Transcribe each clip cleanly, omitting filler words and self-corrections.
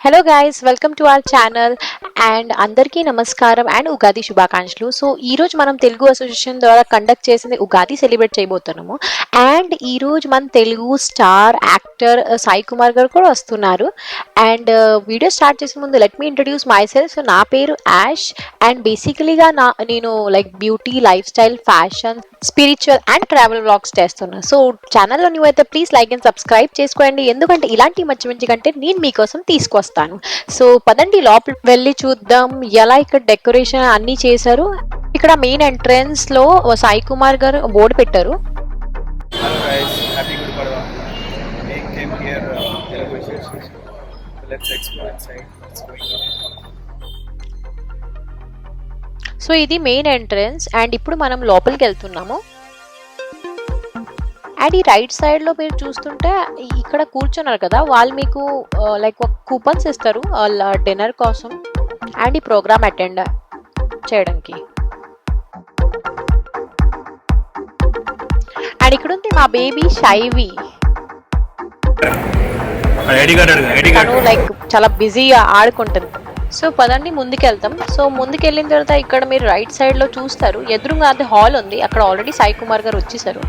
Hello guys, welcome to our channel and అందరికీ నమస్కారం and Ugadi శుభాకాంక్షలు. సో ఈ రోజు మనం తెలుగు అసోసియేషన్ ద్వారా కండక్ట్ చేసిన ఉగాది సెలబ్రేట్ చేయబోతున్నాము. అండ్ ఈ రోజు మన తెలుగు స్టార్ యాక్టర్ సాయి కుమార్ గారు కూడా వస్తున్నారు. అండ్ వీడియో స్టార్ట్ చేసే ముందు let me introduce my self. So నా పేరు యాష్ అండ్ బేసికలీగా నేను like beauty, life style, fashion, spiritual and travel vlogs చేస్తున్నాను. సో ఛానల్లో న్యూ అయితే ప్లీజ్ లైక్ అండ్ సబ్స్క్రైబ్ చేసుకోండి, ఎందుకంటే ఇలాంటి మంచి మంచి కంటెంట్ నేను మీకోసం తీసుకొస్తాను. సో పదండి లోపల వెళ్ళి చూద్దాం ఎలా ఇక్కడ డెకరేషన్ అన్ని చేశారు. ఇక్కడ మెయిన్ ఎంట్రన్స్ లో సాయి కుమార్ గారు బోర్డు పెట్టారు. Hello guys, happy Guru Padwa. We came here Telugu Association. Let's explore inside what's going on. So ఇది మెయిన్ ఎంట్రన్స్ అండ్ ఇప్పుడు మనం లోపలికి వెళ్తున్నాము. అండ్ ఈ రైట్ సైడ్ లో మీరు చూస్తుంటే ఇక్కడ కూర్చున్నారు కదా, వాళ్ళు మీకు లైక్ ఒక కూపన్స్ ఇస్తారు వాళ్ళ డిన్నర్ కోసం అండ్ ఈ ప్రోగ్రామ్ అటెండ్ చేయడానికి. అండ్ ఇక్కడ ఉంది మా బేబీ షైవి. తను లైక్ చాలా బిజీగా ఆడుకుంటుంది. సో పదండి ముందుకు వెళ్తాం. సో ముందుకు వెళ్ళిన తర్వాత ఇక్కడ మీరు రైట్ సైడ్ లో చూస్తారు, ఎదురుగా అది హాల్ ఉంది, అక్కడ ఆల్రెడీ సాయి కుమార్ గారు వచ్చేసారు.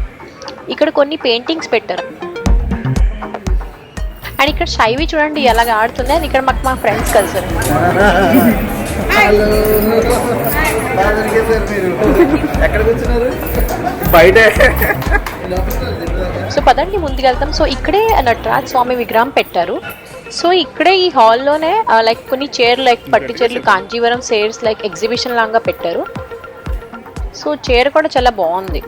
ఇక్కడ కొన్ని పెయింటింగ్స్ పెట్టారు అండ్ ఇక్కడ షైవి చూడండి ఎలాగ ఆడుతుంది. అండ్ ఇక్కడ మాకు మా ఫ్రెండ్స్ కలిసారు. సో పదండి ముందుకు వెళ్తాం. సో ఇక్కడే నటరాజ్ స్వామి విగ్రహం పెట్టారు. సో ఇక్కడే ఈ హాల్లోనే లైక్ కొన్ని చైర్ లైక్ పట్టు చైర్లు, కాంజీవరం చైర్స్ లైక్ ఎగ్జిబిషన్ లాగా పెట్టారు. సో చైర్ కూడా చాలా బాగుంది.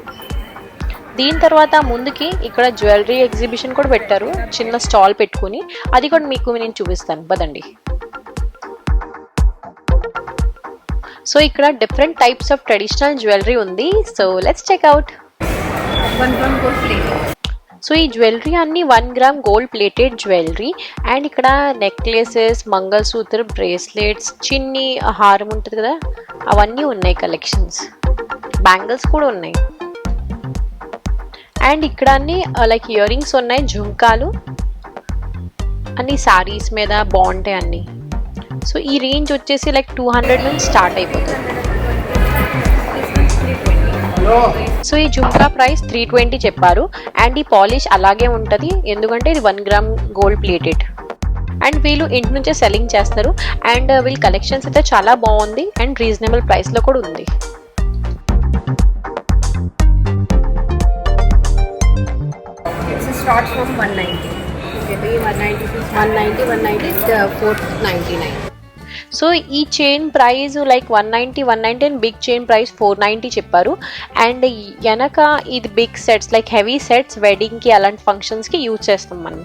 దీని తర్వాత ముందుకి ఇక్కడ జ్యువెలరీ ఎగ్జిబిషన్ కూడా పెట్టారు, చిన్న స్టాల్ పెట్టుకుని. అది కూడా మీకు నేను చూపిస్తాను పదండి. సో ఇక్కడ different types of traditional jewellery ఉంది. So let's check out. So ఈ జ్యువెలరీ అన్ని 1 gram gold plated jewellery. And ఇక్కడ నెక్లెసెస్, మంగళసూత్ర, బ్రేస్లెట్స్, చిన్ని హారం ఉంటుంది కదా, అవన్నీ ఉన్నాయి కలెక్షన్స్. బ్యాంగిల్స్ కూడా ఉన్నాయి. అండ్ ఇక్కడ అన్ని లైక్ ఇయర్ రింగ్స్ ఉన్నాయి, జుంకాలు అన్ని సారీస్ మీద బాగుంటాయి అన్ని. సో ఈ రేంజ్ వచ్చేసి లైక్ 200 నుంచి స్టార్ట్ అయిపోతుంది. సో ఈ జుంకా ప్రైస్ 320 చెప్పారు. అండ్ ఈ పాలిష్ అలాగే ఉంటుంది, ఎందుకంటే ఇది 1 గ్రామ్ గోల్డ్ ప్లేటెడ్. అండ్ వీళ్ళు ఇంటి నుంచే సెల్లింగ్ చేస్తారు. అండ్ వీళ్ళ కలెక్షన్స్ అయితే చాలా బాగుంది అండ్ రీజనబుల్ ప్రైస్లో కూడా ఉంది. Start from 190. Okay, तो ये 190 499. సో ఈ chain price like 190 and big chain price 490 చెప్పారు. అండ్ వెనక ఇది big sets like heavy sets వెడ్డింగ్కి అలాంటి ఫంక్షన్స్కి యూజ్ చేస్తాం మనం.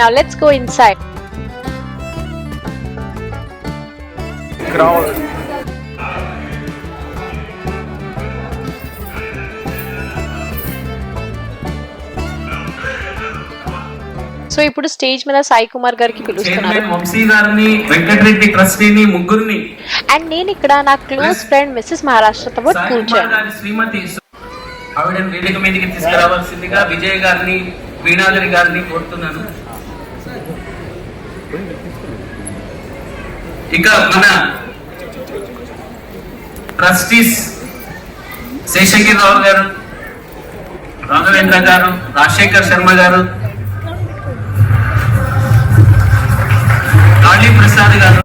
Now let's go inside. Crowd. So ఇప్పుడు స్టేజ్ మీద సాయి కుమార్ గారికి పిలుస్తున్నారు. వంశీ గారిని, వెంకటరెడ్డి ట్రస్టీని, ముగ్గురిని. అండ్ నేను ఇక్కడ నా క్లోజ్ ఫ్రెండ్ మిస్సెస్ మహారాష్ట్రతో పాటు కూర్చోను. శ్రీమతి ఆవిడని వేదిక మీదకి తీసుకురావాల్సిందిగా విజయ్ గారిని, వీణాధరి గారిని కోరుతున్నాను. ఇక మన ట్రస్టీస్ శేషగిరిరావు గారు, రాఘవేంద్ర గారు, రాజశేఖర్ శర్మ గారు, కాళీ ప్రసాద్ గారు,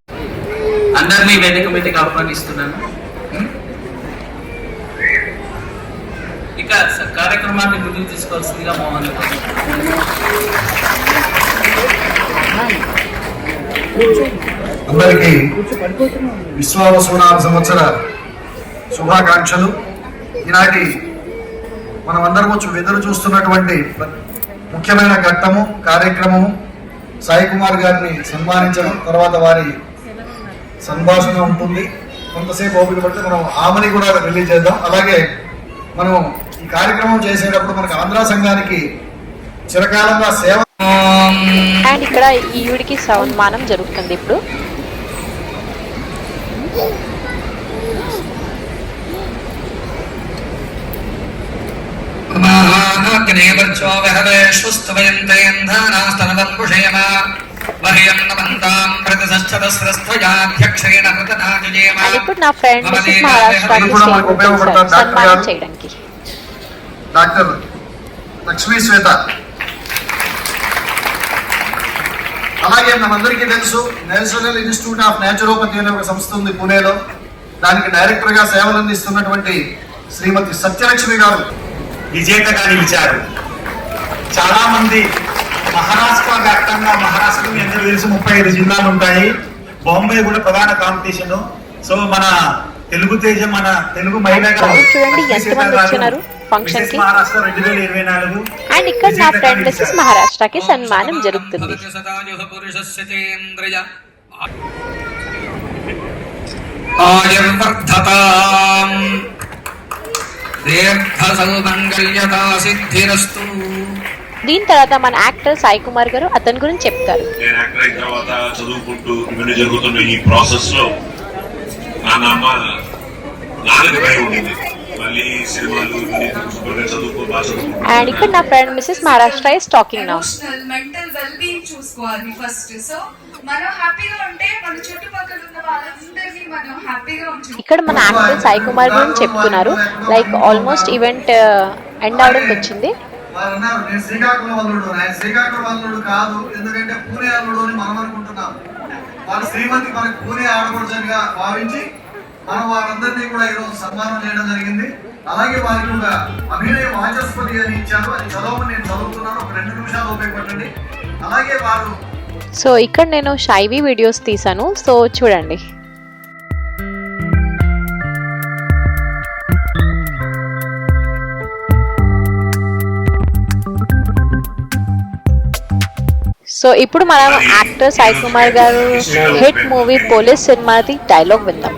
అందరినీ వేదిక మీదకి ఆహ్వానిస్తున్నాను. ఇక కార్యక్రమాన్ని ముందుకు తీసుకోవాల్సిందిగా మోహన్. అందరికీ విశ్వావసునామ సంవత్సర శుభాకాంక్షలు. ఈనాటి మనం అందరం ఎదురు చూస్తున్నటువంటి ముఖ్యమైన ఘట్టము, కార్యక్రమము సాయి కుమార్ గారిని సన్మానించడం, తర్వాత వారి సంభాషణ ఉంటుంది. కొంతసేపు ఓపిక పడితే మనం ఆమెని కూడా రిలీజ్ చేద్దాం. అలాగే మనం ఈ కార్యక్రమం చేసేటప్పుడు మనకు ఆంధ్ర సంఘానికి చిరకాలంగా సేవ అండ్ ఇక్కడ ఈవిడికి సన్మానం జరుగుతుంది ఇప్పుడు. ఇప్పుడు నా ఫ్రెండ్ మిసెస్ మహారాష్ట్రకి సన్మానం చేయడానికి డాక్టర్ లక్ష్మీ శ్వేత. అలాగే మనందరికీ తెలుసు నేషనల్ ఇన్స్టిట్యూట్ ఆఫ్ న్యాచురోపతి అనే ఒక సంస్థ ఉంది పూణేలో. దానికి డైరెక్టర్ గా సేవలు అందిస్తున్నటువంటి శ్రీమతి సత్యలక్ష్మి గారు విజేతగా నిలిచారు. చాలా మంది మహారాష్ట్ర వ్యాప్తంగా, మహారాష్ట్రలో మీ అందరూ తెలుసు 35 జిల్లాలు ఉంటాయి. బాంబే కూడా ప్రధాన కాంపిటీషన్. సో మన తెలుగు తేజ, మన తెలుగు మహిళ చూడండి ఎంతమంది వచ్చినారు ఫంక్షన్ కి. మహారాష్ట్ర 2024. అండ్ ఇక్కడ నా ఫ్రెండ్ మిసెస్ మహారాష్ట్రకి సన్మానం జరుగుతుంది. దీని తర్వాత మన యాక్టర్ సాయి కుమార్ గారు అతని గురించి చెప్తారు. నేను యాక్టర్ అయిన తర్వాత చదువుకుంటూ ఇవన్నీ జరుగుతున్న ఈ ప్రాసెస్ లో నాన్నకి భయం ఉండింది. మళ్ళీ సినిమాలు చదువుకో బాగా. అండ్ ఇక్కడ నా friend Mrs Maharashtra is talking now. Mental well being చూసుకోవాలి ఫస్ట్. సో మనం హ్యాపీగా ఉంటే మన చుట్టుపక్కల ఉన్న వాళ్ళందరినీ మనం హ్యాపీగా ఉంచాలి. ఇక్కడ మన యాక్టర్ సాయి కుమార్ గురించి చెప్తున్నారు. లైక్ ఆల్మోస్ట్ ఈవెంట్ ఎండ్ అవడానికి వచ్చింది. వారు అన్నారు, నేను శ్రీకాకుళం అల్లుడు. ఆయన శ్రీకాకుళం అల్లుడు కాదు, ఎందుకంటే పూణే అల్లుడు అని మనం అనుకుంటున్నాం. వాళ్ళ శ్రీమతి మనకి పూణే ఆడపడుచుగా భావించి మనం వారందరినీ కూడా ఈరోజు సన్మానం చేయడం జరిగింది. అలాగే వారికి ఒక అభినయ వాచస్పతి అని ఇచ్చారు. అది చదవమని నేను చదువుతున్నాను, ఒక 2 నిమిషాలు ఉపయోగపడండి. అలాగే వారు సో ఇక్కడ నేను షైవీ వీడియోస్ తీసాను, సో చూడండి. సో ఇప్పుడు మనం యాక్టర్ సాయి కుమార్ గారు హిట్ మూవీ పోలీస్ సినిమాది డైలాగ్ విందాం.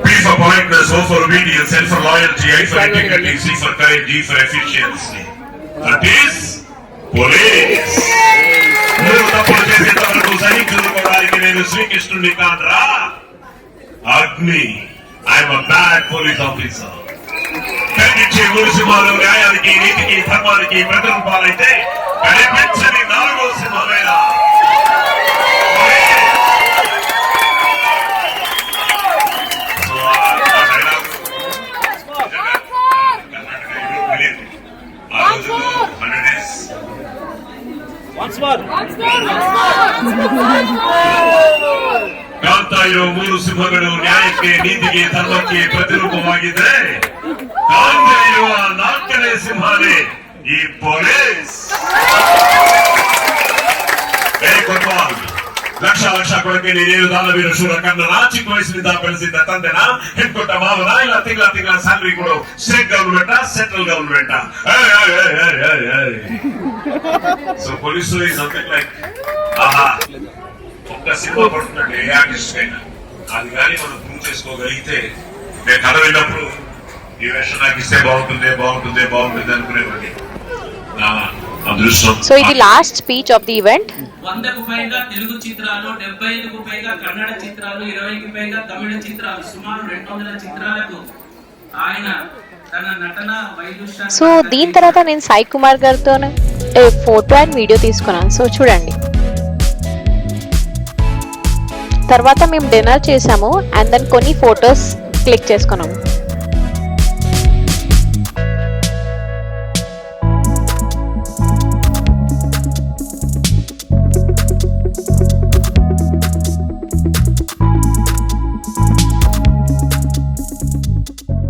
నేను శ్రీకృష్ణుడి కాదురా, అగ్ని. I'm a bad police officer. కనిపించే సినిమాలు న్యాయానికి, నీతికి, ధర్మానికి ప్రతిరూపాలైతే కనిపించని 4వ సినిమావేలా. ಕಾಂತಾಯಿರೋ 3 ಸಿಂಹಗಳು ನ್ಯಾಯಕ್ಕೆ, ನೀತಿಗೆ, ಧರ್ಮಕ್ಕೆ ಪ್ರತಿರೂಪವಾಗಿದ್ರೆ ಕಾಂತಾ ಇರುವ 4ನೇ ಸಿಂಹನೇ ಈ ಪೊಲೀಸ್. ಲಕ್ಷ ಕೊಡಕ್ಕೆ ನೀನೇನು ದಾನವೀರ ಶೂರ ಕನ್ನಡ. ಚಿಕ್ಕ ವಯಸ್ಸಿನಿಂದ ಬೆಳೆಸಿದ್ದ ತಂದೆನ, ಹೆಣ್ಕೊಟ್ಟ ಮಾವನ, ಇಲ್ಲ ತಿಂಗಳ ಸ್ಯಾಲರಿ ಕೊಡು. State government, central government. So పోలీసులు ఈ సంథింగ్ లైక్ ఒక్క సినిమా పడుతుందండి ఏ ఆర్టిస్ట్ అయినా. అది కానీ మనం ప్రూవ్ చేసుకోగలిగితే, నేను కథ వెళ్ళినప్పుడు ఈ వేషం నాకు ఇస్తే బాగుంటుంది అనుకునేవాడిని. నా అదృష్టం. సో ఇది last speech of the event. 100కు పైగా తెలుగు చిత్రాలు, 75కు పైగా కన్నడ చిత్రాలు, 20కి పైగా తమిళ చిత్రాలు, సుమారు 200 చిత్రాలకు ఆయన తన నటన వైదుష్యాన్ని. సో దీని తర్వాత నేను సాయి కుమార్ గారితో ఫోటో అండ్ వీడియో తీసుకున్నాను. సో చూడండి. తర్వాత మేము డిన్నర్ చేసాము అండ్ దెన్ కొన్ని ఫొటోస్ క్లిక్ చేసుకున్నాము.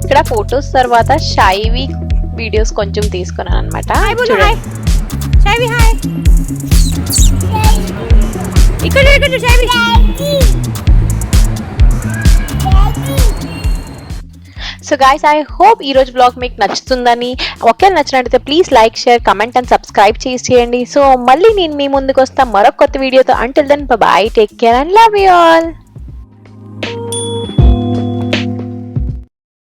ఇక్కడ ఫొటోస్ తర్వాత షైవీ వీడియోస్ కొంచెం తీసుకున్నాను అనమాట. సో గైస్, ఐ హోప్ ఈ రోజు బ్లాగ్ మీకు నచ్చుతుందని. ఒకవేళ నచ్చినట్లయితే please like, share, comment and subscribe చేయండి. సో మళ్ళీ నేను మీ ముందుకు వస్తాను మరొక కొత్త వీడియోతో. Until then bye, take care and love you all.